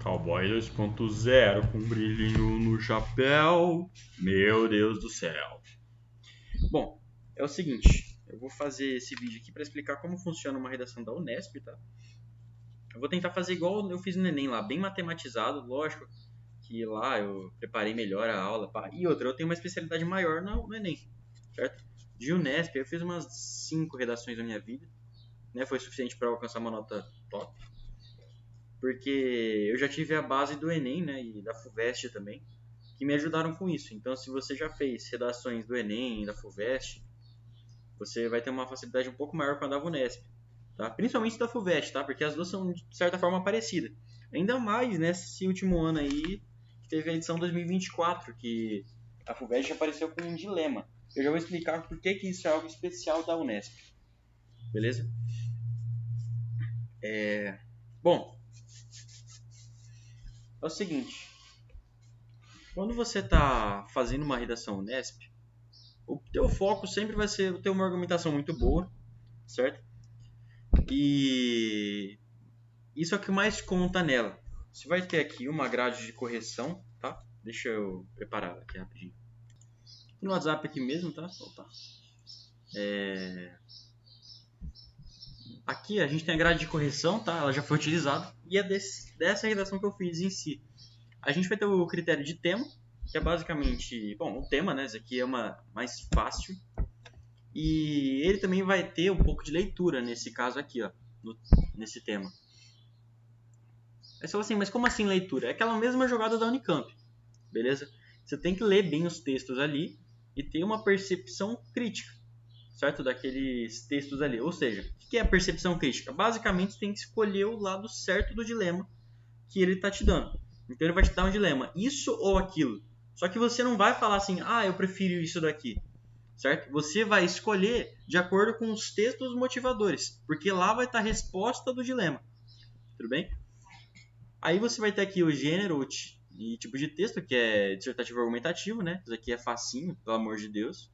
Cowboy 2.0 com brilhinho no chapéu. Meu Deus do céu. Bom, é o seguinte. Eu vou fazer esse vídeo aqui para explicar como funciona uma redação da Unesp, tá? Eu vou tentar fazer igual eu fiz no Enem lá, bem matematizado, lógico que lá eu preparei melhor a aula. Pá. E outra, eu tenho uma especialidade maior no Enem, certo? De Unesp, eu fiz umas 5 redações na minha vida, né? Foi suficiente para alcançar uma nota top. Porque eu já tive a base do Enem, né, e da FUVEST também, que me ajudaram com isso. Então, se você já fez redações do Enem, da FUVEST, você vai ter uma facilidade um pouco maior com a da Unesp, tá? Principalmente da FUVEST, tá? Porque as duas são, de certa forma, parecidas. Ainda mais nesse último ano aí, que teve a edição 2024, que a FUVEST apareceu com um dilema. Eu já vou explicar por que isso é algo especial da Unesp. Beleza? Bom, é o seguinte. Quando você está fazendo uma redação Unesp, o teu foco sempre vai ser ter uma argumentação muito boa, certo? E isso é o que mais conta nela. Você vai ter aqui uma grade de correção, tá? Deixa eu preparar ela aqui rapidinho. No WhatsApp aqui mesmo, tá? Opa. Aqui a gente tem a grade de correção, tá? Ela já foi utilizada. E é dessa redação que eu fiz em si. A gente vai ter o critério de tema, que é basicamente... Bom, o tema, né? Esse aqui é uma mais fácil. E ele também vai ter um pouco de leitura nesse caso aqui, ó, nesse tema. Aí você fala assim, mas como assim leitura? É aquela mesma jogada da Unicamp, beleza? Você tem que ler bem os textos ali e ter uma percepção crítica, certo? Daqueles textos ali. Ou seja, o que é a percepção crítica? Basicamente, você tem que escolher o lado certo do dilema que ele está te dando. Então ele vai te dar um dilema, isso ou aquilo. Só que você não vai falar assim, eu prefiro isso daqui. Certo? Você vai escolher de acordo com os textos motivadores, porque lá vai estar a resposta do dilema. Tudo bem? Aí você vai ter aqui o gênero e tipo de texto, que é dissertativo argumentativo, né? Isso aqui é facinho, pelo amor de Deus.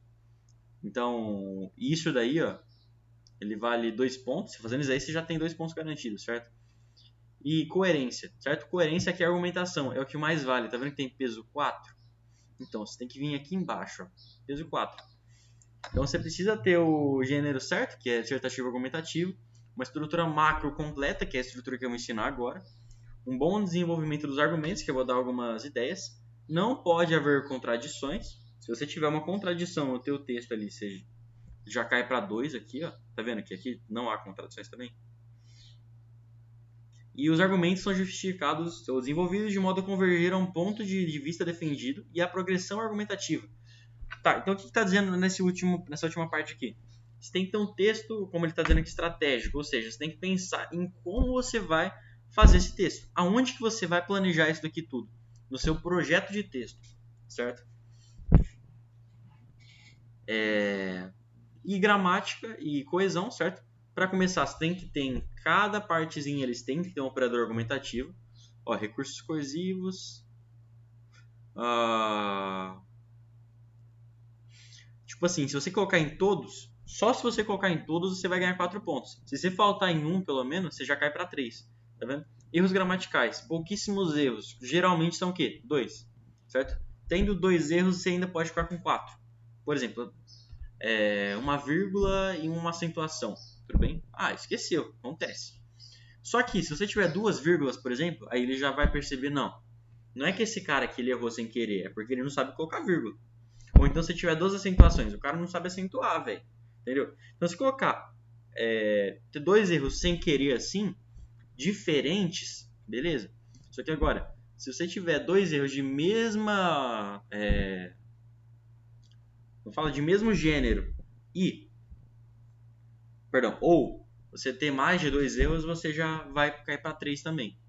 Então, isso daí, ó, ele vale 2 pontos. Fazendo isso aí, você já tem 2 pontos garantidos, certo? E coerência, certo? Coerência aqui é argumentação, é o que mais vale. Tá vendo que tem peso 4? Então, você tem que vir aqui embaixo, ó, peso 4. Então você precisa ter o gênero certo, que é dissertativo argumentativo, uma estrutura macro completa, que é a estrutura que eu vou ensinar agora, um bom desenvolvimento dos argumentos, que eu vou dar algumas ideias. Não pode haver contradições. Se você tiver uma contradição no teu texto ali, você já cai para 2 aqui, ó. Tá vendo que aqui não há contradições também? E os argumentos são justificados ou desenvolvidos de modo a convergir a um ponto de vista defendido e a progressão argumentativa. Tá, então o que está dizendo nessa última parte aqui? Você tem que ter um texto, como ele está dizendo aqui, estratégico. Ou seja, você tem que pensar em como você vai fazer esse texto. Aonde que você vai planejar isso daqui tudo? No seu projeto de texto, certo? E gramática e coesão, certo? Para começar, você tem que ter em cada partezinha, eles têm que ter um operador argumentativo. Ó, recursos coercivos. Tipo assim, se você colocar em todos, só se você colocar em todos você vai ganhar 4 pontos. Se você faltar em um, pelo menos, você já cai para 3. Tá vendo? Erros gramaticais. Pouquíssimos erros. Geralmente são o quê? 2. Certo? Tendo 2 erros, você ainda pode ficar com 4. Por exemplo, uma vírgula e uma acentuação. Tudo bem? Esqueceu. Acontece. Só que se você tiver 2 vírgulas, por exemplo, aí ele já vai perceber, não. Não é que esse cara aqui ele errou sem querer, é porque ele não sabe colocar vírgula. Ou então se tiver 2 acentuações, o cara não sabe acentuar, velho. Entendeu? Então se colocar ter 2 erros sem querer assim, diferentes, beleza? Só que agora, se você tiver 2 erros de mesma... não fala de mesmo gênero ou você ter mais de 2 erros, você já vai cair para 3 também,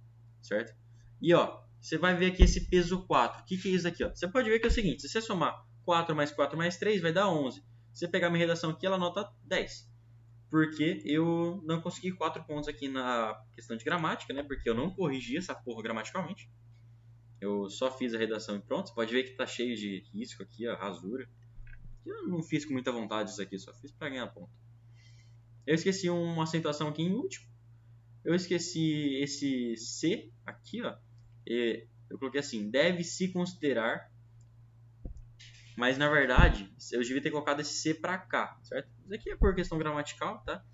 certo? E ó, você vai ver aqui esse peso 4. O que é isso aqui? Ó? Você pode ver que é o seguinte, se você somar 4 mais 4 mais 3, vai dar 11. Se você pegar minha redação aqui, ela nota 10. Porque eu não consegui 4 pontos aqui na questão de gramática, né? Porque eu não corrigi essa porra gramaticalmente. Eu só fiz a redação e pronto. Você pode ver que tá cheio de risco aqui, ó, rasura. Eu não fiz com muita vontade isso aqui, só fiz para ganhar ponto. Eu esqueci uma acentuação aqui em último. Eu esqueci esse C aqui, ó. E eu coloquei assim, deve se considerar, mas na verdade eu devia ter colocado esse C para cá, certo? Isso aqui é por questão gramatical, tá?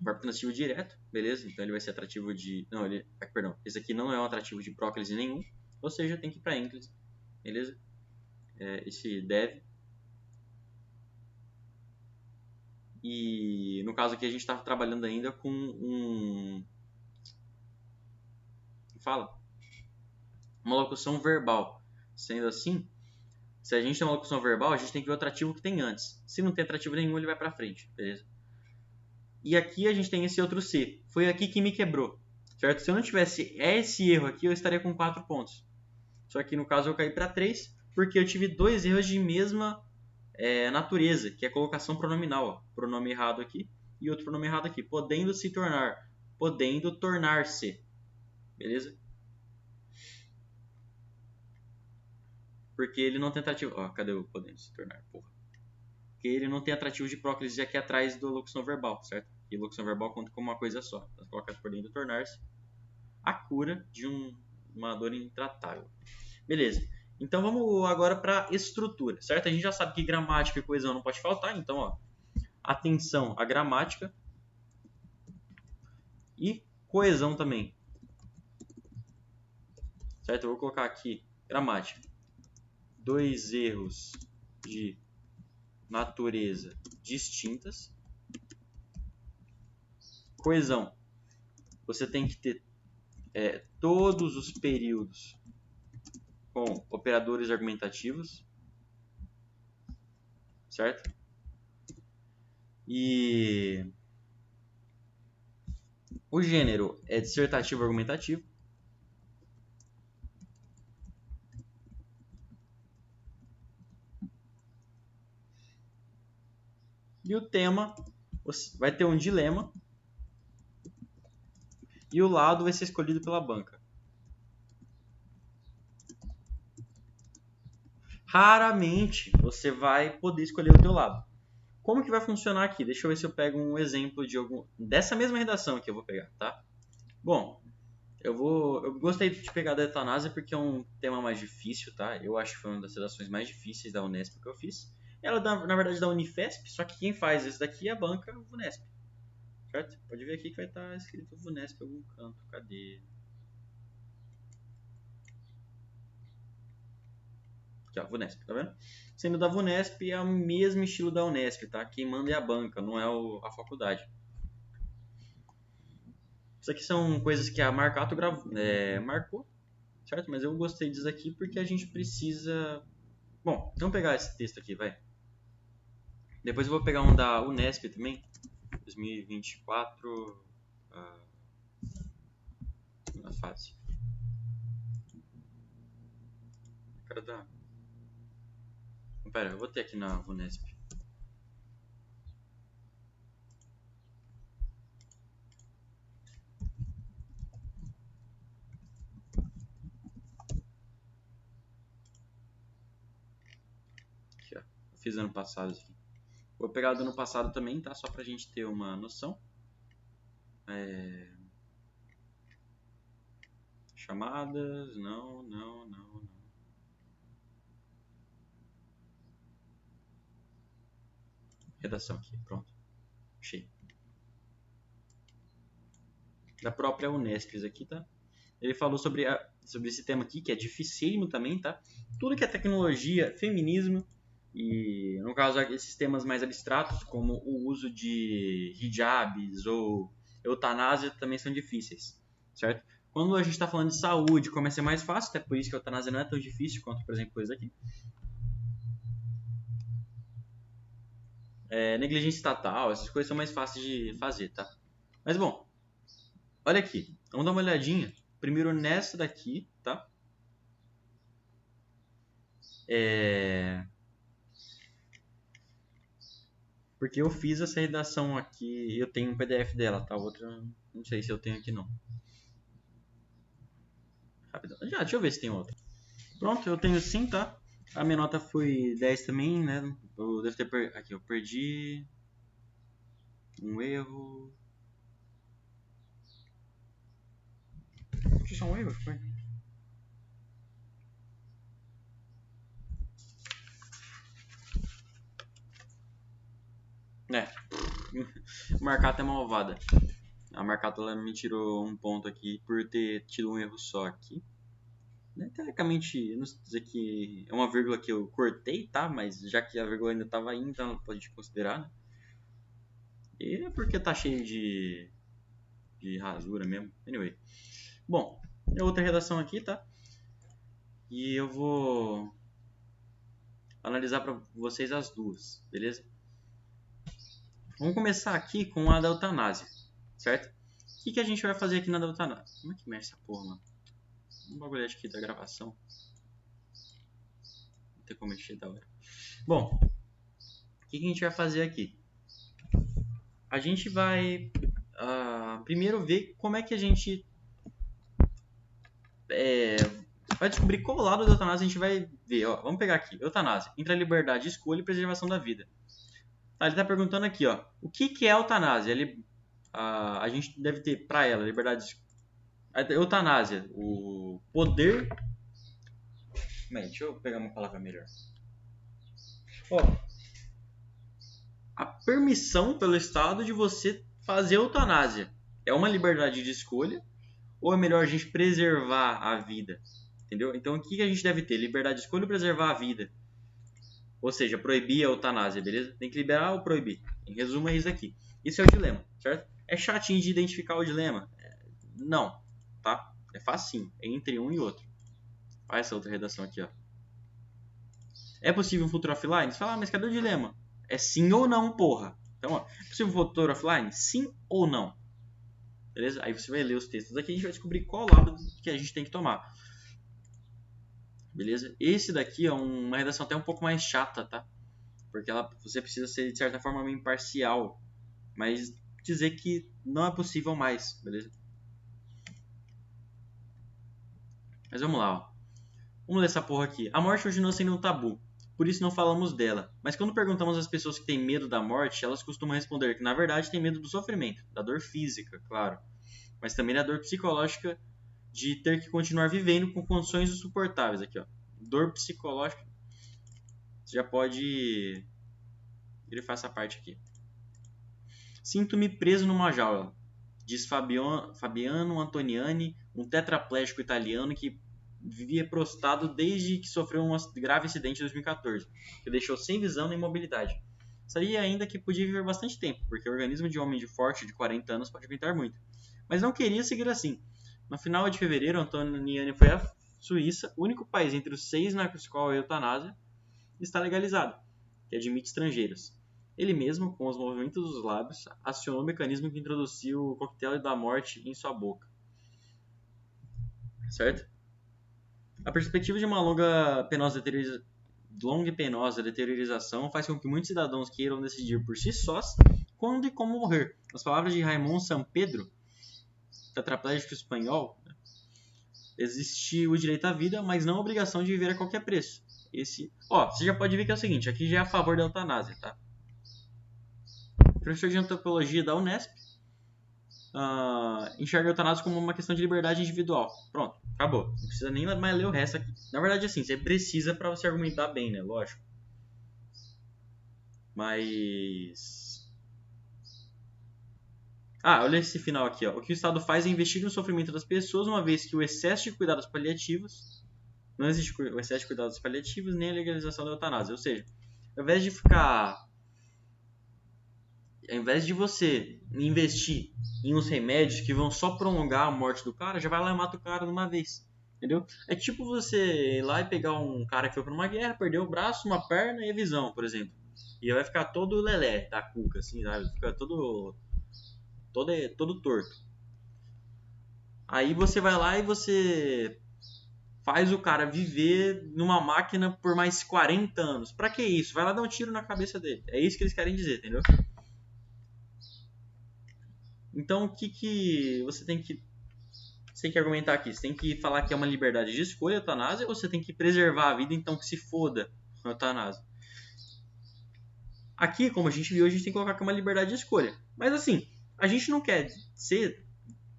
Verbo transitivo direto, beleza? Então ele vai ser atrativo de... Não, perdão, esse aqui não é um atrativo de próclise nenhum, ou seja, tem que ir para ênclise, beleza? Esse deve. E no caso aqui a gente estava trabalhando ainda com uma locução verbal. Sendo assim, se a gente tem uma locução verbal, a gente tem que ver o atrativo que tem antes. Se não tem atrativo nenhum, ele vai para frente, beleza? E aqui a gente tem esse outro C. Foi aqui que me quebrou, certo? Se eu não tivesse esse erro aqui, eu estaria com 4 pontos. Só que no caso eu caí para 3, porque eu tive 2 erros de mesma natureza, que é a colocação pronominal. Ó. Pronome errado aqui e outro pronome errado aqui. Podendo se tornar, podendo tornar-se. Beleza? Porque ele não tem atrativo... Ó, cadê o podendo se tornar? Porra. Porque ele não tem atrativo de próclise aqui atrás da locução verbal, certo? E locução verbal conta como uma coisa só. Então, coloca podendo tornar-se a cura de uma dor intratável. Beleza. Então vamos agora para estrutura, certo? A gente já sabe que gramática e coesão não pode faltar, então, ó, atenção à gramática e coesão também. Certo? Eu vou colocar aqui gramática. 2 erros de natureza distintas. Coesão. Você tem que ter todos os períodos com operadores argumentativos. Certo? E o gênero é dissertativo argumentativo. E o tema vai ter um dilema. E o lado vai ser escolhido pela banca. Raramente você vai poder escolher o teu lado. Como que vai funcionar aqui? Deixa eu ver se eu pego um exemplo de dessa mesma redação que eu vou pegar, tá? Bom, eu gostei de pegar da eutanásia porque é um tema mais difícil, tá? Eu acho que foi uma das redações mais difíceis da Unesp que eu fiz. Ela, na verdade, da Unifesp, só que quem faz esse daqui é a banca Unesp. Certo? Pode ver aqui que vai estar escrito Unesp em algum canto. Cadê? Aqui, ó, Vunesp, tá vendo? Sendo da Vunesp, é o mesmo estilo da Unesp, tá? Quem manda é a banca, não é a faculdade. Isso aqui são coisas que a Marcato marcou, certo? Mas eu gostei disso aqui porque a gente precisa... Bom, vamos pegar esse texto aqui, vai. Depois eu vou pegar um da Unesp também, 2024, na fase. Cara da... Pera, eu vou ter aqui na Unesp. Aqui, ó. Eu fiz ano passado aqui. Vou pegar do ano passado também, tá? Só pra gente ter uma noção. Chamadas, não. Redação aqui, pronto. Achei. Da própria Unesp aqui, tá? Ele falou sobre esse tema aqui, que é dificílimo também, tá? Tudo que é tecnologia, feminismo e, no caso, esses temas mais abstratos, como o uso de hijabs ou eutanásia, também são difíceis, certo? Quando a gente está falando de saúde, começa a ser mais fácil, até por isso que a eutanásia não é tão difícil quanto, por exemplo, coisa aqui. Negligência estatal, essas coisas são mais fáceis de fazer, tá? Mas, bom, olha aqui, vamos dar uma olhadinha primeiro nessa daqui, tá? Porque eu fiz essa redação aqui, eu tenho um PDF dela, tá? Outra, não sei se eu tenho aqui não. Rapidão. Deixa eu ver se tem outra. Pronto, eu tenho sim, tá? A minha nota foi 10 também, né? Eu devo ter aqui, eu perdi um erro. só um erro, foi? A Marcata é malvada. A Marcata ela me tirou um ponto aqui por ter tido um erro só aqui. Teoricamente, eu não sei dizer que é uma vírgula que eu cortei, tá? Mas já que a vírgula ainda estava aí, então ela pode considerar, né? E é porque tá cheio de rasura mesmo. Anyway. Bom, é outra redação aqui, tá? E eu vou analisar para vocês as duas, beleza? Vamos começar aqui com a da eutanásia, certo? O que a gente vai fazer aqui na da eutanásia? Como é que mexe essa porra, mano? Um bagulho aqui da gravação. Não tem como mexer da hora. Bom, o que a gente vai fazer aqui? A gente vai primeiro ver como é que a gente vai descobrir qual lado da eutanásia a gente vai ver. Ó, vamos pegar aqui, eutanásia, entre a liberdade, escolha e preservação da vida. Tá, ele está perguntando aqui, ó, o que é a eutanásia? A gente deve ter para ela liberdade, a eutanásia, o poder. Deixa eu pegar uma palavra melhor. Ó, a permissão pelo Estado de você fazer eutanásia. É uma liberdade de escolha ou é melhor a gente preservar a vida? Entendeu? Então o que a gente deve ter? Liberdade de escolha ou preservar a vida? Ou seja, proibir a eutanásia, beleza? Tem que liberar ou proibir. Em resumo, é isso aqui. Isso é o dilema, certo? É chatinho de identificar o dilema? Não, tá? É facinho. É entre um e outro. Olha essa outra redação aqui, ó. É possível um futuro offline? Você fala, mas cadê o dilema? É sim ou não, porra. Então, ó, é possível um futuro offline? Sim ou não? Beleza? Aí você vai ler os textos aqui e a gente vai descobrir qual lado que a gente tem que tomar. Beleza? Esse daqui é uma redação até um pouco mais chata, tá? Porque você precisa ser, de certa forma, meio imparcial. Mas dizer que não é possível mais, beleza? Mas vamos lá, ó. Vamos ler essa porra aqui. A morte continua sendo um tabu, por isso não falamos dela. Mas quando perguntamos às pessoas que têm medo da morte, elas costumam responder que na verdade têm medo do sofrimento, da dor física, claro, mas também da dor psicológica de ter que continuar vivendo com condições insuportáveis. Aqui, ó. Dor psicológica. Você já pode grifar essa parte aqui. Sinto-me preso numa jaula, diz Fabiano Antoniani, um tetraplégico italiano que vivia prostrado desde que sofreu um grave acidente em 2014, que o deixou sem visão nem mobilidade. Sabia ainda que podia viver bastante tempo, porque o organismo de um homem forte de 40 anos pode aguentar muito. Mas não queria seguir assim. No final de fevereiro, Antoniani foi à Suíça, o único país entre os 6 na qual a eutanásia está legalizado, que admite estrangeiros. Ele mesmo, com os movimentos dos lábios, acionou o mecanismo que introduziu o coquetel da morte em sua boca. Certo? A perspectiva de uma longa e penosa deteriorização faz com que muitos cidadãos queiram decidir por si sós quando e como morrer. As palavras de Raymond Sampedro, tetraplégico espanhol, existe o direito à vida, mas não a obrigação de viver a qualquer preço. Você já pode ver que é o seguinte, aqui já é a favor da eutanásia, tá? Professor de antropologia da Unesp enxerga a eutanásia como uma questão de liberdade individual. Pronto, acabou. Não precisa nem mais ler o resto aqui. Na verdade, assim, você precisa para você argumentar bem, né? Lógico. Mas... olha esse final aqui, ó. O que o Estado faz é investir no sofrimento das pessoas, uma vez que o excesso de cuidados paliativos... Não existe o excesso de cuidados paliativos nem a legalização da eutanásia. Ou seja, ao invés de você investir em uns remédios que vão só prolongar a morte do cara, já vai lá e mata o cara de uma vez. Entendeu? É tipo você ir lá e pegar um cara que foi pra uma guerra, perdeu o braço, uma perna e a visão, por exemplo. E ele vai ficar todo lelé da cuca, assim, sabe? Fica todo torto. Aí você vai lá e você faz o cara viver numa máquina por mais 40 anos. Pra que isso? Vai lá dar um tiro na cabeça dele. É isso que eles querem dizer, entendeu? Então, o que você tem que argumentar aqui? Você tem que falar que é uma liberdade de escolha a eutanásia ou você tem que preservar a vida, então que se foda a eutanásia? Aqui, como a gente viu, a gente tem que colocar que é uma liberdade de escolha. Mas assim, a gente não quer ser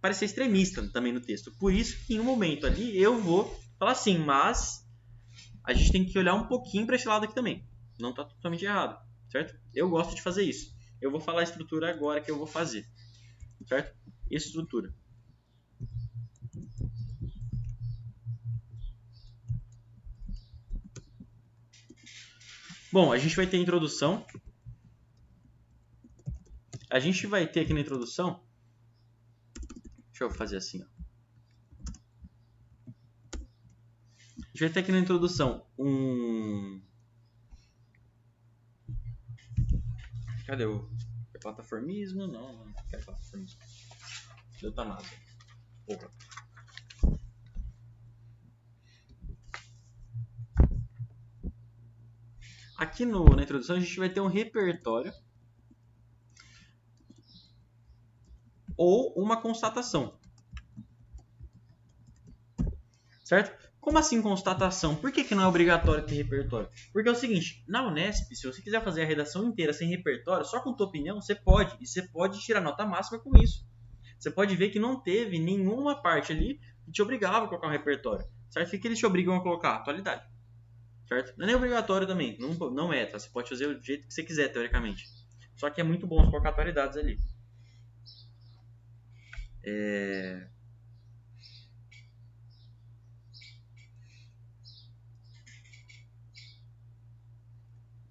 parecer extremista também no texto. Por isso que em um momento ali eu vou falar assim, mas a gente tem que olhar um pouquinho para esse lado aqui também. Não está totalmente errado, certo? Eu gosto de fazer isso. Eu vou falar a estrutura agora que eu vou fazer, certo? Estrutura. Bom, a gente vai ter a introdução. A gente vai ter aqui na introdução... Deixa eu fazer assim, ó. A gente vai ter aqui na introdução Cadê o plataformismo? Não quero plataformismo. Eutanásia. Porra. Aqui na introdução a gente vai ter um repertório ou uma constatação. Certo? Como assim constatação? Por que não é obrigatório ter repertório? Porque é o seguinte, na Unesp, se você quiser fazer a redação inteira sem repertório, só com tua opinião, você pode. E você pode tirar nota máxima com isso. Você pode ver que não teve nenhuma parte ali que te obrigava a colocar um repertório. Certo? O que eles te obrigam a colocar? Atualidade. Certo? Não é nem obrigatório também. Não é, tá? Você pode fazer do jeito que você quiser, teoricamente. Só que é muito bom você colocar atualidades ali.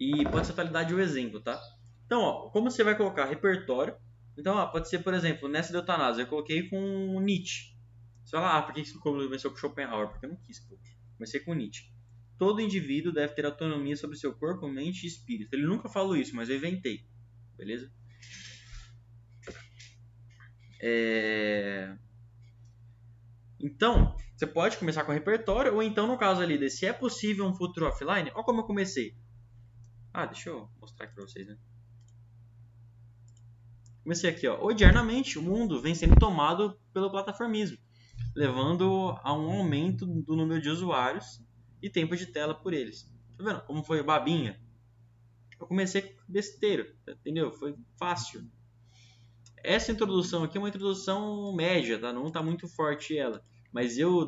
E pode ser atualidade o exemplo, tá? Então, ó, como você vai colocar repertório? Então, ó, pode ser, por exemplo, nessa de eutanásia, eu coloquei com Nietzsche. Você fala, por que você começou com Schopenhauer? Porque eu não quis, pô. Comecei com Nietzsche. Todo indivíduo deve ter autonomia sobre seu corpo, mente e espírito. Ele nunca falou isso, mas eu inventei. Beleza? Então, você pode começar com repertório, ou então, no caso ali, se é possível um futuro offline, olha como eu comecei. Deixa eu mostrar aqui pra vocês, né? Comecei aqui, ó. Odiernamente, o mundo vem sendo tomado pelo plataformismo, levando a um aumento do número de usuários e tempo de tela por eles. Tá vendo como foi babinha? Eu comecei com besteira, entendeu? Foi fácil. Essa introdução aqui é uma introdução média, tá? Não tá muito forte ela. Mas eu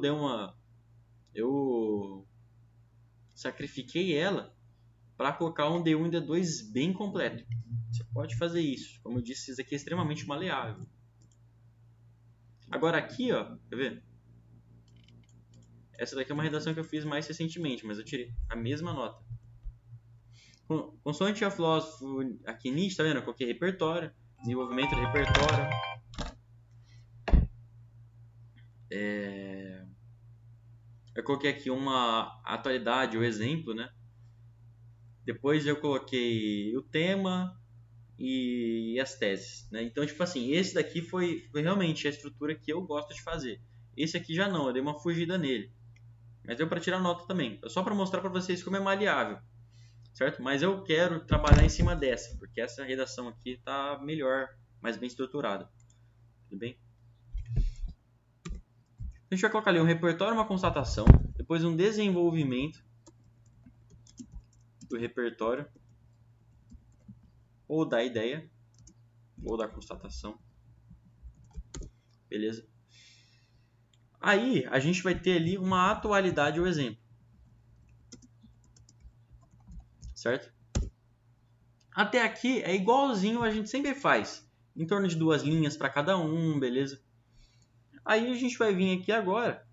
sacrifiquei ela para colocar um D1 e D2 bem completo. Você pode fazer isso. Como eu disse, isso aqui é extremamente maleável. Agora aqui, ó, quer ver? Essa daqui é uma redação que eu fiz mais recentemente, mas eu tirei a mesma nota. Consoante a filósofo aqui Nietzsche, tá vendo? Eu coloquei repertório, desenvolvimento do repertório. Eu coloquei aqui uma atualidade, o exemplo, né? Depois eu coloquei o tema e as teses, né? Então, tipo assim, esse daqui foi realmente a estrutura que eu gosto de fazer. Esse aqui já não, eu dei uma fugida nele. Mas deu para tirar nota também. Só para mostrar para vocês como é maleável, certo? Mas eu quero trabalhar em cima dessa, porque essa redação aqui está melhor, mais bem estruturada. Tudo bem? A gente vai colocar ali um repertório, uma constatação, depois um desenvolvimento do repertório, ou da ideia, ou da constatação. Beleza? Aí a gente vai ter ali uma atualidade ou exemplo. Certo? Até aqui é igualzinho a gente sempre faz. Em torno de 2 linhas para cada um, beleza? Aí a gente vai vir aqui agora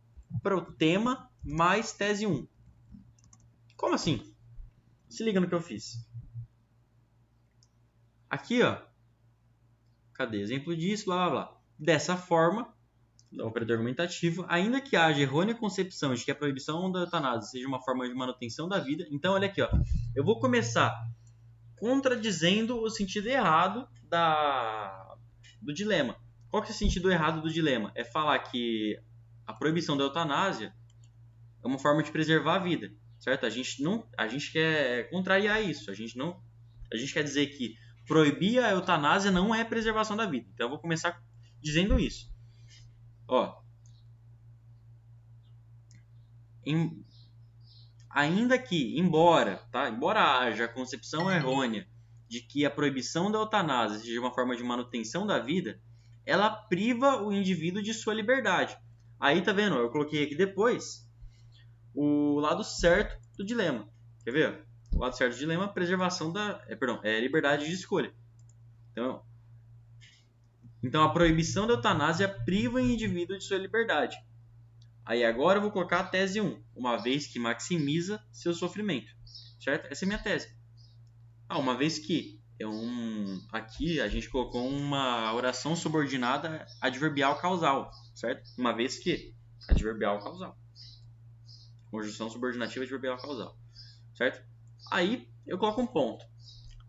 para o tema mais tese 1. Como assim? Se liga no que eu fiz. Aqui, ó. Cadê? Exemplo disso, blá, blá, blá. Dessa forma, da operador argumentativo, ainda que haja errônea concepção de que a proibição da eutanásia seja uma forma de manutenção da vida. Então, olha aqui, ó. Eu vou começar contradizendo o sentido errado do dilema. Qual que é o sentido errado do dilema? É falar que a proibição da eutanásia é uma forma de preservar a vida, certo? A gente quer contrariar isso. A gente quer dizer que proibir a eutanásia não é preservação da vida. Então eu vou começar dizendo isso. Ó, ainda que, embora haja a concepção errônea de que a proibição da eutanásia seja uma forma de manutenção da vida, ela priva o indivíduo de sua liberdade. Aí tá vendo? Eu coloquei aqui depois o lado certo do dilema. Quer ver? O lado certo do dilema é preservação da... liberdade de escolha. Então a proibição da eutanásia priva o indivíduo de sua liberdade. Aí agora eu vou colocar a tese 1, uma vez que maximiza seu sofrimento. Certo? Essa é a minha tese. Uma vez que aqui a gente colocou uma oração subordinada adverbial causal, certo? Uma vez que adverbial causal. Conjunção subordinativa adverbial causal, certo? Aí eu coloco um ponto.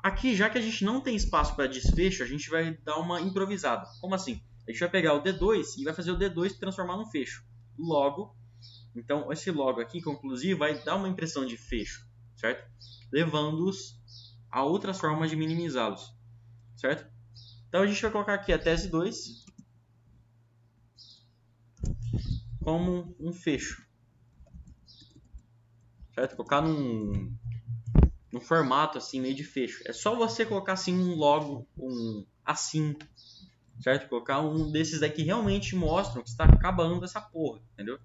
Aqui, já que a gente não tem espaço para desfecho, a gente vai dar uma improvisada. Como assim? A gente vai pegar o D2 e vai fazer o D2 transformar num fecho. Logo, então esse logo aqui, conclusivo, vai dar uma impressão de fecho, certo? Levando-os a outras formas de minimizá-los, certo? Então a gente vai colocar aqui a tese 2 como um fecho, certo? Colocar num formato assim, meio de fecho. É só você colocar assim um logo, assim, certo? Colocar um desses aqui que realmente mostram que está acabando essa porra, entendeu?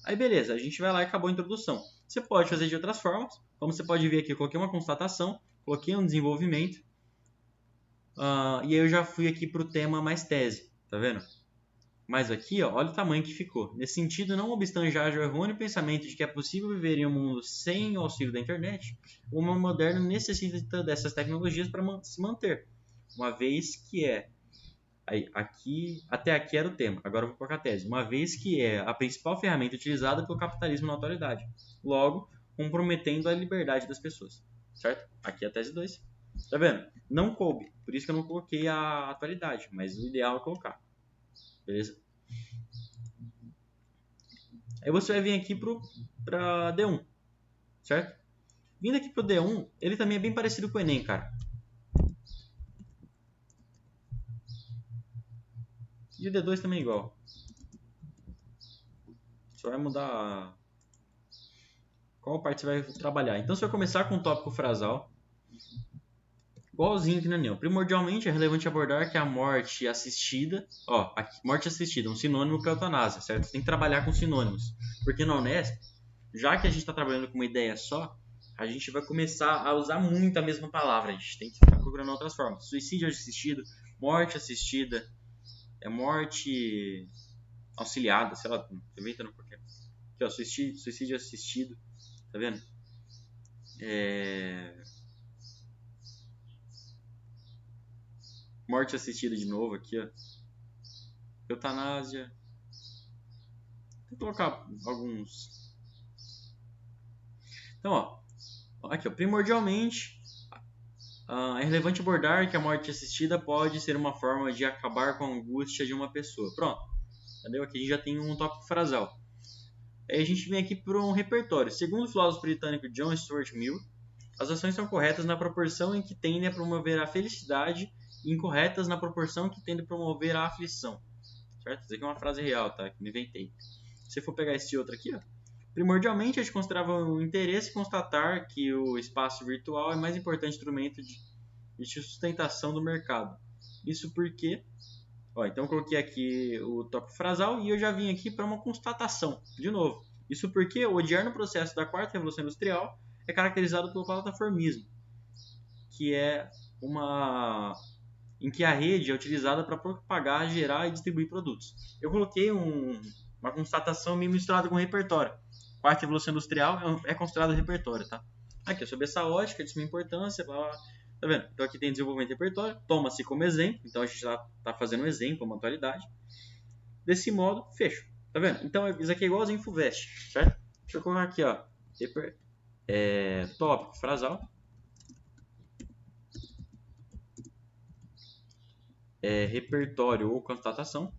Aí beleza, a gente vai lá e acabou a introdução. Você pode fazer de outras formas, como você pode ver aqui, eu coloquei uma constatação, coloquei um desenvolvimento, e aí eu já fui aqui para o tema mais tese, tá vendo? Mas aqui, ó, olha o tamanho que ficou. Nesse sentido, não obstante haja o errôneo pensamento de que é possível viver em um mundo sem o auxílio da internet, o mundo moderno necessita dessas tecnologias para se manter, uma vez que até aqui era o tema, agora eu vou colocar a tese. Uma vez que é a principal ferramenta utilizada pelo capitalismo na atualidade. Logo, comprometendo a liberdade das pessoas. Certo? Aqui é a tese 2. Tá vendo? Não coube. Por isso que eu não coloquei a atualidade. Mas o ideal é colocar. Beleza? Aí você vai vir aqui para D1. Certo? Vindo aqui pro D1, ele também é bem parecido com o Enem, cara. E o D2 também é igual. Só vai mudar qual parte você vai trabalhar. Então você vai começar com o tópico frasal. Igualzinho aqui no Enem. Primordialmente é relevante abordar que a morte assistida... morte assistida é um sinônimo para eutanásia, certo? Você tem que trabalhar com sinônimos. Porque na Unesp, já que a gente está trabalhando com uma ideia só, a gente vai começar a usar muito a mesma palavra. A gente tem que ficar procurando outras formas. Suicídio assistido, morte assistida, morte auxiliada, sei lá, inventando por quê. Aqui, ó, suicídio assistido, tá vendo? Morte assistida de novo aqui, ó. Eutanásia. Vou colocar alguns. Então, ó. Aqui, ó. Primordialmente, é relevante abordar que a morte assistida pode ser uma forma de acabar com a angústia de uma pessoa. Pronto. Entendeu? Aqui a gente já tem um tópico frasal. Aí a gente vem aqui para um repertório. Segundo o filósofo britânico John Stuart Mill, as ações são corretas na proporção em que tendem a promover a felicidade e incorretas na proporção que tendem a promover a aflição. Certo? Isso aqui é uma frase real, tá? Que me inventei. Se for pegar esse outro aqui, ó. Primordialmente, a gente considerava o interesse constatar que o espaço virtual é o mais importante instrumento de sustentação do mercado. Isso porque... então eu coloquei aqui o tópico frasal e eu já vim aqui para uma constatação. De novo. Isso porque o odiar no processo da quarta revolução industrial é caracterizado pelo plataformismo, que é em que a rede é utilizada para propagar, gerar e distribuir produtos. Eu coloquei uma constatação meio misturada com repertório. Quarta revolução industrial é considerado repertório, tá? Aqui, sobre essa ótica, de suma importância, blá, blá. Tá vendo? Então aqui tem desenvolvimento de repertório, toma-se como exemplo, então a gente já está fazendo um exemplo, uma atualidade. Desse modo, fecho. Tá vendo? Então isso aqui é igualzinho FUVEST, certo? Deixa eu colocar aqui, ó. Tópico, frasal. Repertório ou constatação.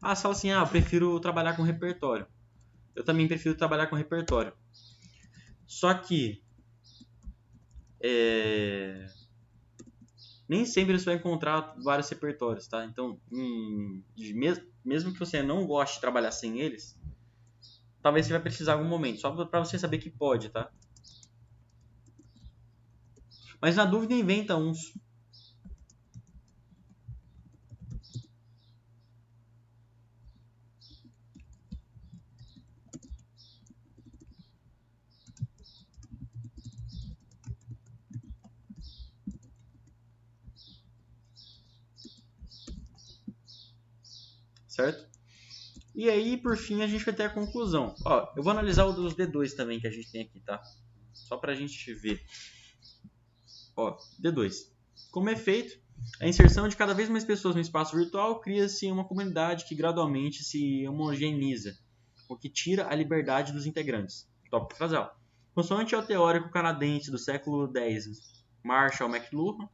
Você fala assim, eu prefiro trabalhar com repertório. Eu também prefiro trabalhar com repertório. Só que nem sempre você vai encontrar vários repertórios, tá? Então, mesmo que você não goste de trabalhar sem eles, talvez você vai precisar em algum momento, só para você saber que pode, tá? Mas na dúvida, inventa uns. certo? E aí, por fim, a gente vai ter a conclusão. Ó, eu vou analisar o dos D2 também que a gente tem aqui, tá? Só pra gente ver. Ó, D2. Como efeito, a inserção de cada vez mais pessoas no espaço virtual cria-se uma comunidade que gradualmente se homogeneiza, o que tira a liberdade dos integrantes. Tópico frasal. Consoante ao teórico canadense do século X, Marshall McLuhan,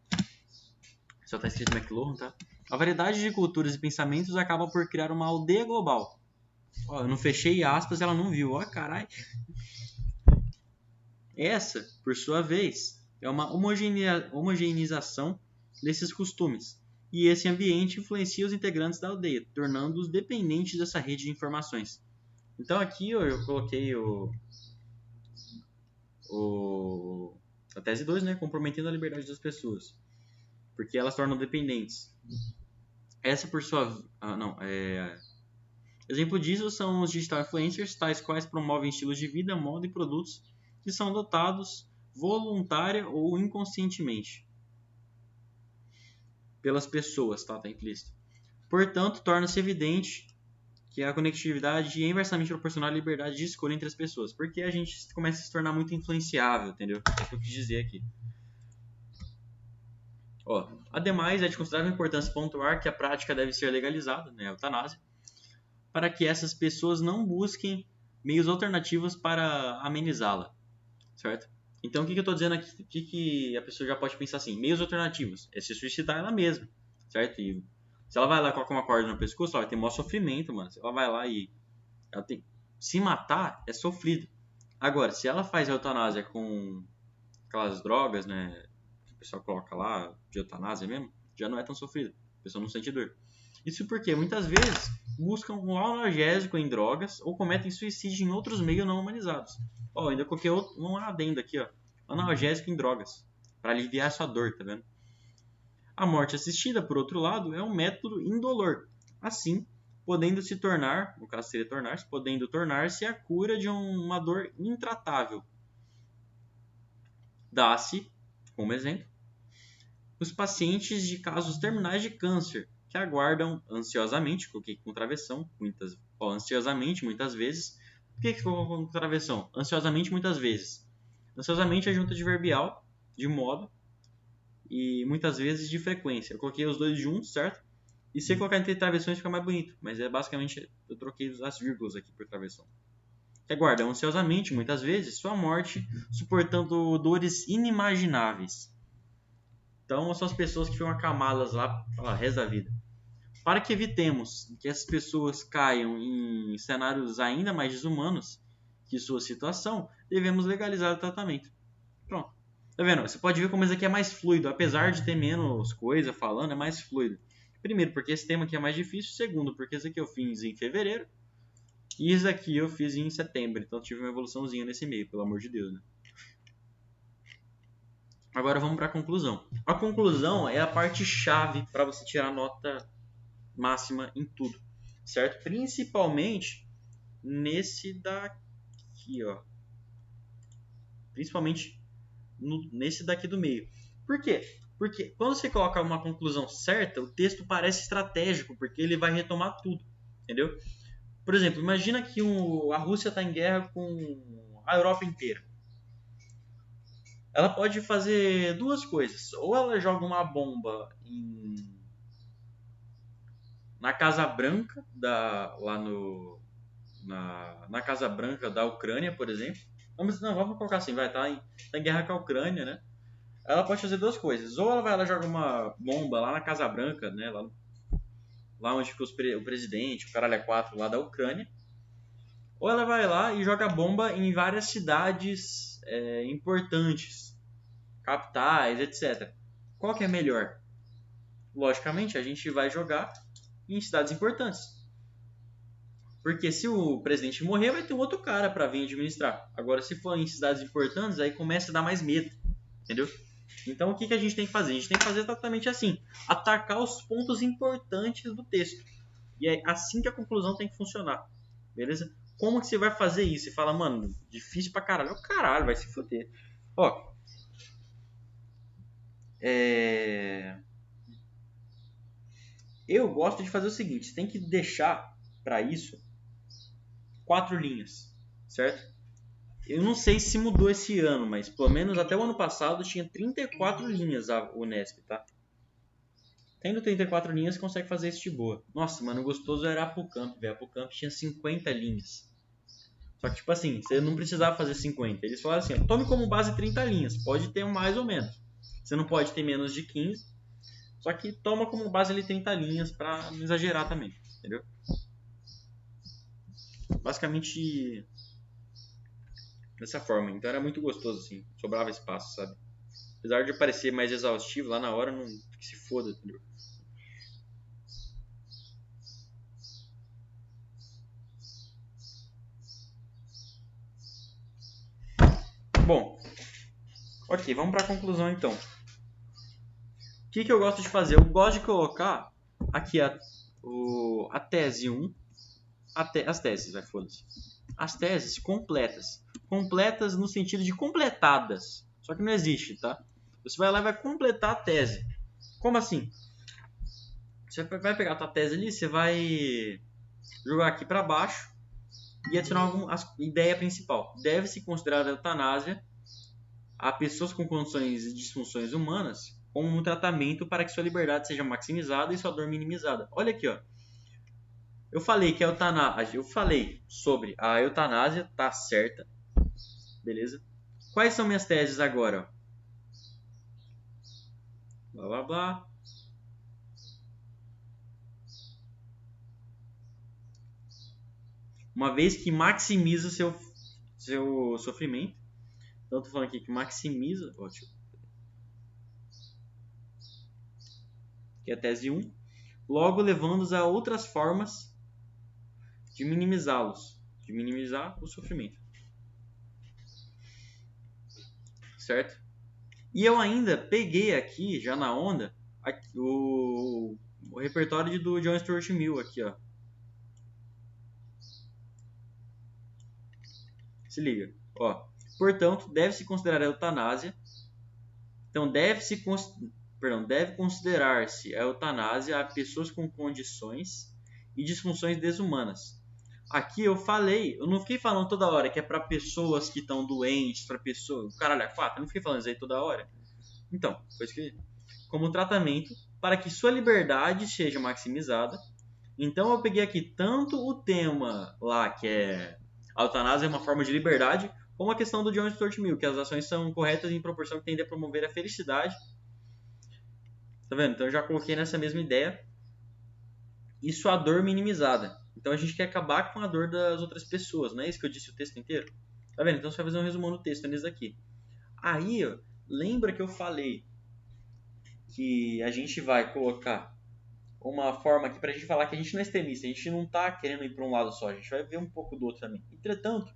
só está escrito McLuhan, tá? A variedade de culturas e pensamentos acaba por criar uma aldeia global. Ó, eu não fechei aspas, ela não viu. Ó, caralho. Essa, por sua vez, é uma homogeneização desses costumes. E esse ambiente influencia os integrantes da aldeia, tornando-os dependentes dessa rede de informações. Então aqui eu coloquei a tese 2, né, comprometendo a liberdade das pessoas, porque elas tornam dependentes. Essa por sua... Exemplo disso são os digital influencers, tais quais promovem estilos de vida, moda e produtos que são adotados voluntária ou inconscientemente pelas pessoas, tá implícito. Portanto, torna-se evidente que a conectividade é inversamente proporcional à liberdade de escolha entre as pessoas, porque a gente começa a se tornar muito influenciável, entendeu? É o que eu quis dizer aqui. Ó, ademais, é de considerável importância pontuar que a prática deve ser legalizada, né, a eutanásia, para que essas pessoas não busquem meios alternativos para amenizá-la, certo? Então, o que eu estou dizendo aqui? O que a pessoa já pode pensar assim? Meios alternativos é se suicidar ela mesma, certo? E se ela vai lá e coloca uma corda no pescoço, ela vai ter maior sofrimento, mano. Se ela vai lá e ela tem... se matar, é sofrido. Agora, se ela faz a eutanásia com aquelas drogas, né, que o pessoal coloca lá, de eutanásia mesmo, já não é tão sofrido. A pessoa não sente dor. Isso porque muitas vezes buscam um analgésico em drogas ou cometem suicídio em outros meios não humanizados. Ó, ainda coloquei um adendo aqui, ó. Analgésico em drogas, para aliviar a sua dor, tá vendo? A morte assistida, por outro lado, é um método indolor. Assim, podendo se tornar, no caso seria tornar-se, podendo tornar-se a cura de uma dor intratável. Dá-se, como exemplo, os pacientes de casos terminais de câncer, que aguardam ansiosamente, coloquei com travessão, ansiosamente muitas vezes. Por que colocou com travessão? Ansiosamente muitas vezes. Ansiosamente é junta adverbial, de modo, e muitas vezes de frequência. Eu coloquei os dois juntos, certo? E se colocar entre travessões fica mais bonito, mas é basicamente, eu troquei as vírgulas aqui por travessão. Que aguardam ansiosamente, muitas vezes, sua morte, suportando dores inimagináveis. Então, são as pessoas que ficam acamadas lá pela resto da vida. Para que evitemos que essas pessoas caiam em cenários ainda mais desumanos que sua situação, devemos legalizar o tratamento. Pronto. Tá vendo? Você pode ver como isso aqui é mais fluido. Apesar de ter menos coisa falando, é mais fluido. Primeiro, porque esse tema aqui é mais difícil. Segundo, porque esse aqui eu fiz em fevereiro. E esse aqui eu fiz em setembro. Então tive uma evoluçãozinha nesse meio, pelo amor de Deus, né? Agora vamos para a conclusão. A conclusão é a parte chave para você tirar nota máxima em tudo, certo? Principalmente nesse daqui, ó. Principalmente nesse daqui do meio. Por quê? Porque quando você coloca uma conclusão certa, o texto parece estratégico, porque ele vai retomar tudo, entendeu? Por exemplo, imagina que a Rússia está em guerra com a Europa inteira. Ela pode fazer duas coisas. Ou ela joga uma bomba na Casa Branca, na Casa Branca da Ucrânia, por exemplo. Vamos colocar assim, tá em guerra com a Ucrânia, né? Ela pode fazer duas coisas. Ou ela vai lá e joga uma bomba lá na Casa Branca, né? Lá onde fica o presidente, o caralho é 4 lá da Ucrânia. Ou ela vai lá e joga bomba em várias cidades importantes, capitais, etc. Qual que é melhor? Logicamente, a gente vai jogar em cidades importantes. Porque se o presidente morrer, vai ter um outro cara para vir administrar. Agora, se for em cidades importantes, aí começa a dar mais medo. Entendeu? Então, o que a gente tem que fazer? A gente tem que fazer exatamente assim. Atacar os pontos importantes do texto. E é assim que a conclusão tem que funcionar. Beleza? Como que você vai fazer isso? Você fala, mano, difícil pra caralho. O caralho, vai se foder. Ó. Eu gosto de fazer o seguinte, você tem que deixar para isso 4 linhas, certo? Eu não sei se mudou esse ano, mas pelo menos até o ano passado tinha 34 linhas a Unesp, tá? Tendo 34 linhas, você consegue fazer isso de boa. Nossa, mano, o gostoso era a Apucamp, velho. A Apucamp tinha 50 linhas. Só que, tipo assim, você não precisava fazer 50. Eles falaram assim, ó, tome como base 30 linhas. Pode ter mais ou menos. Você não pode ter menos de 15. Só que toma como base ali 30 linhas pra não exagerar também, entendeu? Basicamente dessa forma. Então era muito gostoso, assim. Sobrava espaço, sabe? Apesar de parecer mais exaustivo, lá na hora não que se foda, entendeu? Bom, ok, vamos para a conclusão então. O que eu gosto de fazer? Eu gosto de colocar aqui a tese 1, as teses, vai, foda-se. As teses completas. Completas no sentido de completadas. Só que não existe, tá? Você vai lá e vai completar a tese. Como assim? Você vai pegar a tua tese ali, você vai jogar aqui para baixo e adicionar a ideia principal. Deve-se considerar a eutanásia a pessoas com condições e disfunções humanas como um tratamento para que sua liberdade seja maximizada e sua dor minimizada. Olha aqui, ó. Eu falei que a eutanásia, eu falei sobre a eutanásia, tá certa, beleza? Quais são minhas teses agora? Blá blá blá. Uma vez que maximiza seu sofrimento. Então, eu tô falando aqui que maximiza. Ótimo. Que é a tese 1. Logo, levando-os a outras formas de minimizá-los. De minimizar o sofrimento. Certo? E eu ainda peguei aqui, já na onda, o repertório do John Stuart Mill aqui, ó. Se liga. Ó. Portanto, deve-se considerar a eutanásia. Então, deve considerar-se a eutanásia a pessoas com condições e disfunções desumanas. Aqui eu falei, eu não fiquei falando toda hora que é para pessoas que estão doentes, para pessoas, caralho, é 4, eu não fiquei falando isso aí toda hora. Então, foi isso que como tratamento para que sua liberdade seja maximizada. Então eu peguei aqui tanto o tema lá que é a eutanásia é uma forma de liberdade, como a questão do John Stuart Mill, que as ações são corretas em proporção que tende a promover a felicidade. Tá vendo? Então eu já coloquei nessa mesma ideia. E sua dor minimizada. Então a gente quer acabar com a dor das outras pessoas, não é isso que eu disse o texto inteiro? Tá vendo? Então você vai fazer um resumão no texto nisso aqui. Aí, ó, lembra que eu falei que a gente vai colocar uma forma aqui pra gente falar que a gente não é extremista, a gente não tá querendo ir pra um lado só, a gente vai ver um pouco do outro também. Entretanto,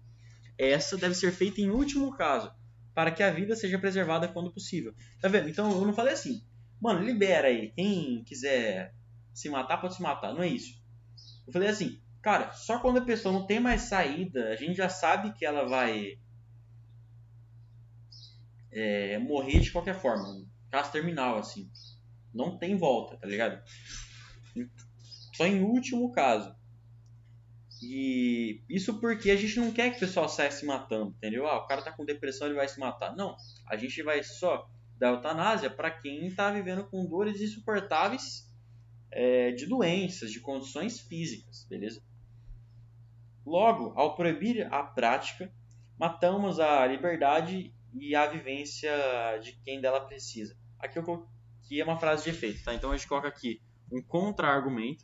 essa deve ser feita em último caso, para que a vida seja preservada quando possível. Tá vendo? Então eu não falei assim, mano, libera aí, quem quiser se matar pode se matar, não é isso. Eu falei assim, cara, só quando a pessoa não tem mais saída, a gente já sabe que ela vai morrer de qualquer forma, caso terminal, assim. Não tem volta, tá ligado? Só em último caso. E isso porque a gente não quer que o pessoal saia se matando, entendeu? Ah, o cara tá com depressão, ele vai se matar. Não, a gente vai só dar eutanásia para quem tá vivendo com dores insuportáveis de doenças, de condições físicas, beleza? Logo, ao proibir a prática, matamos a liberdade e a vivência de quem dela precisa. Aqui eu coloquei uma frase de efeito, tá? Então a gente coloca aqui um contra-argumento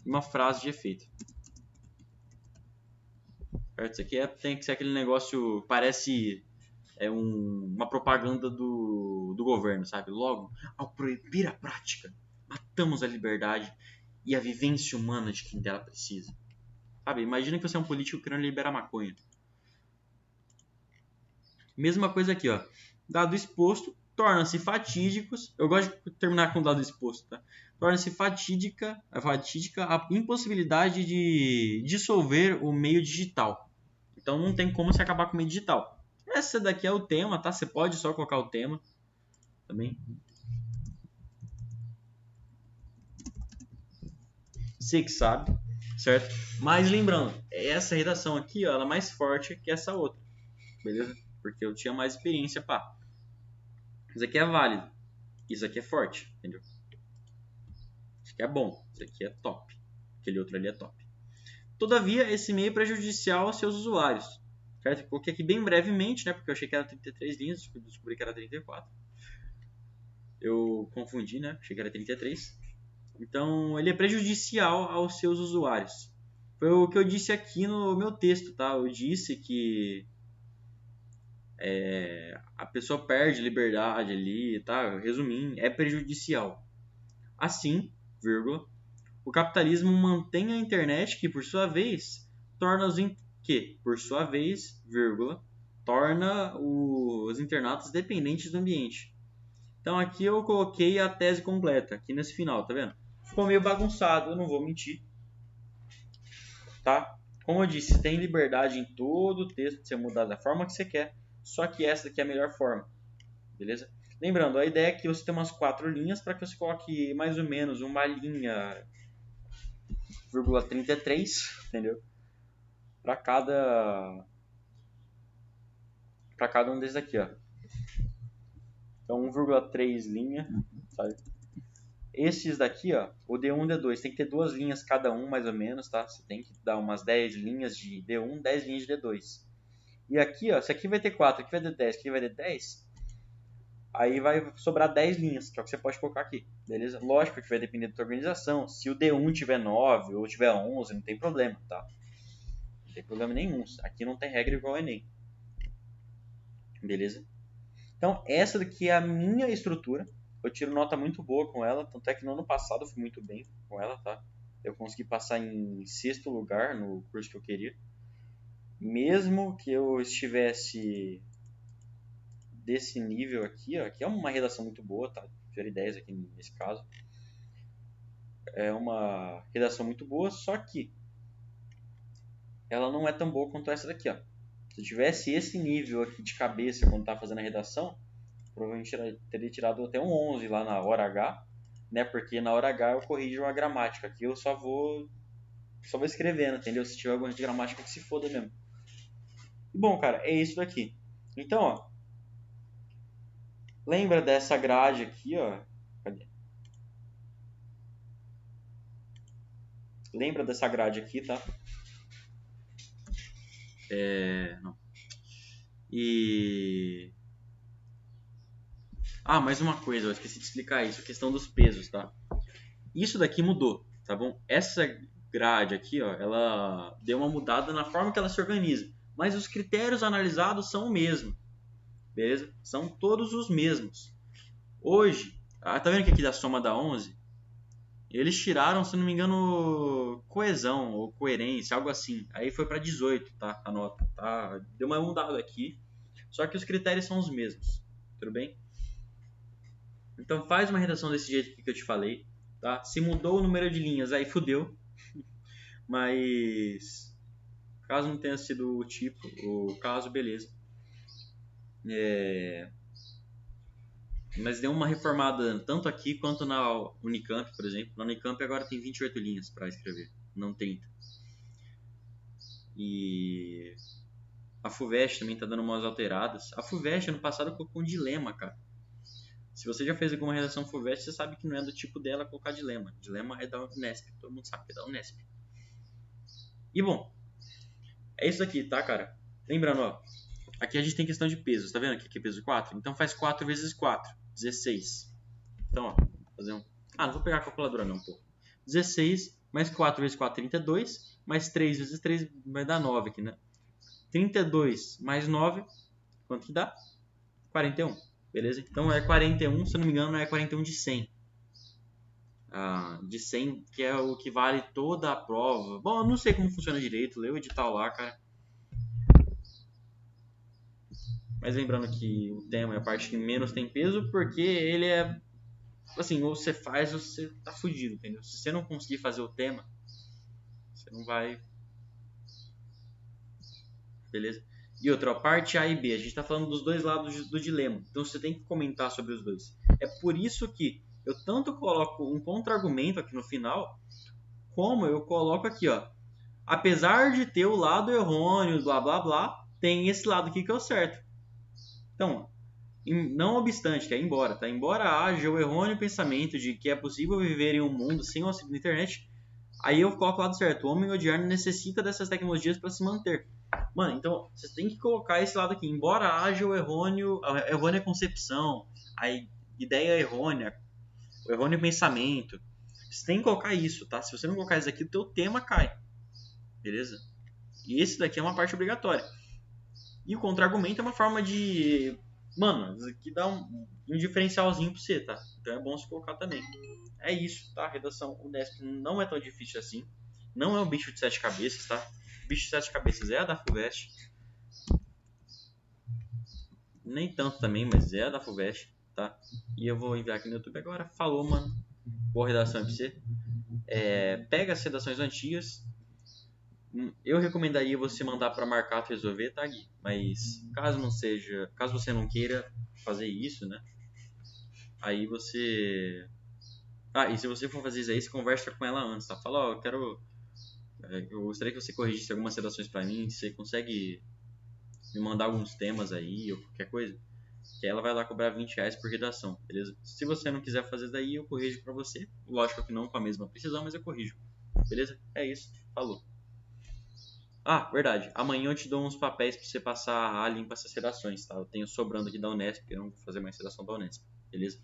e uma frase de efeito. Certo? Isso aqui tem que ser aquele negócio, parece uma propaganda do governo, sabe? Logo, ao proibir a prática, matamos a liberdade e a vivência humana de quem dela precisa. Sabe? Imagina que você é um político querendo liberar maconha. Mesma coisa aqui, ó. Dado exposto, torna-se fatídicos. Eu gosto de terminar com dado exposto, tá? Torna-se fatídica a impossibilidade de dissolver o meio digital. Então não tem como se acabar com o meio digital. Essa daqui é o tema, tá? Você pode só colocar o tema também. você que sabe, certo? Mas lembrando, essa redação aqui, ó, ela é mais forte que essa outra, beleza? Porque eu tinha mais experiência, pá. Isso aqui é válido, isso aqui é forte, entendeu? Isso aqui é bom, isso aqui é top, aquele outro ali é top. Todavia, esse e-mail é prejudicial aos seus usuários, certo? Eu coloquei aqui bem brevemente, né? Porque eu achei que era 33 linhas, descobri que era 34. Eu confundi, né? Achei que era 33. Então, ele é prejudicial aos seus usuários. Foi o que eu disse aqui no meu texto, tá? Eu disse que a pessoa perde liberdade ali, tá? Resumindo, é prejudicial. Assim, vírgula, o capitalismo mantém a internet que, por sua vez, torna torna os internautas dependentes do ambiente. Então aqui eu coloquei a tese completa, aqui nesse final, tá vendo? Ficou meio bagunçado, eu não vou mentir, tá? Como eu disse, tem liberdade em todo o texto de você mudar da forma que você quer, só que essa daqui é a melhor forma, beleza? Lembrando, a ideia é que você tem umas 4 linhas para que você coloque mais ou menos uma linha, vírgula 33, entendeu? Para cada um desses aqui, ó. Então 1,3 linha, sabe? Esses daqui, ó, o D1 e D2, tem que ter 2 linhas cada um, mais ou menos, tá? Você tem que dar umas 10 linhas de D1, 10 linhas de D2. E aqui, ó, se aqui vai ter 4, aqui vai ter 10, aqui vai ter 10, aí vai sobrar 10 linhas, que é o que você pode colocar aqui, beleza? Lógico que vai depender da tua organização. Se o D1 tiver 9 ou tiver 11, não tem problema, tá? Não tem problema nenhum. Aqui não tem regra igual ao Enem. Beleza? Então, essa daqui é a minha estrutura. Eu tiro nota muito boa com ela, tanto é que no ano passado eu fui muito bem com ela, tá? Eu consegui passar em 6º lugar no curso que eu queria. Mesmo que eu estivesse desse nível aqui, ó, que é uma redação muito boa, tá? Tirei 10 aqui nesse caso. É uma redação muito boa, só que ela não é tão boa quanto essa daqui, ó. Se eu tivesse esse nível aqui de cabeça quando estava fazendo a redação, provavelmente teria tirado até um 11 lá na hora H, né? Porque na hora H eu corrijo a gramática. Aqui eu só vou escrevendo, entendeu? Se tiver alguma de gramática que se foda mesmo. E bom, cara, é isso daqui. Então, ó, lembra dessa grade aqui, ó? Cadê? Lembra dessa grade aqui, tá? Não. E... mais uma coisa, eu esqueci de explicar isso, a questão dos pesos, tá? Isso daqui mudou, tá bom? Essa grade aqui, ó, ela deu uma mudada na forma que ela se organiza, mas os critérios analisados são o mesmo, beleza? São todos os mesmos. Hoje, tá vendo que aqui da soma da 11, eles tiraram, se não me engano, coesão ou coerência, algo assim. Aí foi para 18, tá? A nota, tá? Deu uma mudada aqui, só que os critérios são os mesmos, tudo bem? Então faz uma redação desse jeito que eu te falei, tá? Se mudou o número de linhas, aí fudeu. Mas caso não tenha sido o tipo, o caso, beleza. Mas deu uma reformada tanto aqui quanto na Unicamp, por exemplo. Na Unicamp agora tem 28 linhas para escrever, não 30. E a FUVEST também tá dando umas alteradas. A FUVEST ano passado colocou um dilema, cara. Se você já fez alguma redação FUVEST, você sabe que não é do tipo dela colocar dilema. Dilema é da Unesp, todo mundo sabe que é da Unesp. E bom, é isso aqui, tá, cara? Lembrando, ó, aqui a gente tem questão de pesos, tá vendo que aqui é peso 4? Então faz 4 vezes 4, 16. Então, ó, fazer um... não vou pegar a calculadora não, pô. 16 mais 4 vezes 4, 32, mais 3 vezes 3 vai dar 9 aqui, né? 32 mais 9, quanto que dá? 41, beleza? Então é 41, se eu não me engano, não é 41 de 100. De 100, que é o que vale toda a prova. Bom, eu não sei como funciona direito, lê o edital lá, cara. Mas lembrando que o tema é a parte que menos tem peso, porque ele é, assim, ou você faz ou você tá fudido, entendeu? Se você não conseguir fazer o tema, você não vai... Beleza? E outra, a parte A e B, a gente tá falando dos dois lados do dilema, então você tem que comentar sobre os dois. É por isso que eu tanto coloco um contra-argumento aqui no final, como eu coloco aqui, ó. Apesar de ter o lado errôneo, blá blá blá, tem esse lado aqui que é o certo. Então, não obstante, que é embora, tá? Embora haja o errôneo pensamento de que é possível viver em um mundo sem o auxílio da internet, aí eu coloco o lado certo. O homem odiarno necessita dessas tecnologias para se manter. Mano, então você tem que colocar esse lado aqui. Embora haja o errôneo, a errônea concepção, a ideia errônea, o errôneo pensamento, você tem que colocar isso, tá? Se você não colocar isso aqui, o teu tema cai. Beleza? E esse daqui é uma parte obrigatória. E o contra-argumento é uma forma de... Mano, isso aqui dá um diferencialzinho pra você, tá? Então é bom se colocar também. É isso, tá? A redação Unesp não é tão difícil assim. Não é um bicho de 7 cabeças, tá? O bicho de 7 cabeças é a da FUVEST. Nem tanto também, mas é a da FUVEST, tá? E eu vou enviar aqui no YouTube agora. Falou, mano. Boa redação aí pra você. Pega as redações antigas. Eu recomendaria você mandar para Marcato resolver, tá, Gui? Mas caso você não queira fazer isso, né? Aí você... e se você for fazer isso aí, você conversa com ela antes, tá? Fala, ó, eu gostaria que você corrigisse algumas redações para mim, você consegue me mandar alguns temas aí, ou qualquer coisa? Que ela vai lá cobrar R$ 20 por redação, beleza? Se você não quiser fazer daí, eu corrijo para você. Lógico que não com a mesma precisão, mas eu corrijo. Beleza? É isso. Falou. Verdade. Amanhã eu te dou uns papéis pra você passar a limpa essas redações, tá? Eu tenho sobrando aqui da Unesp, porque eu não vou fazer mais redação da Unesp. Beleza?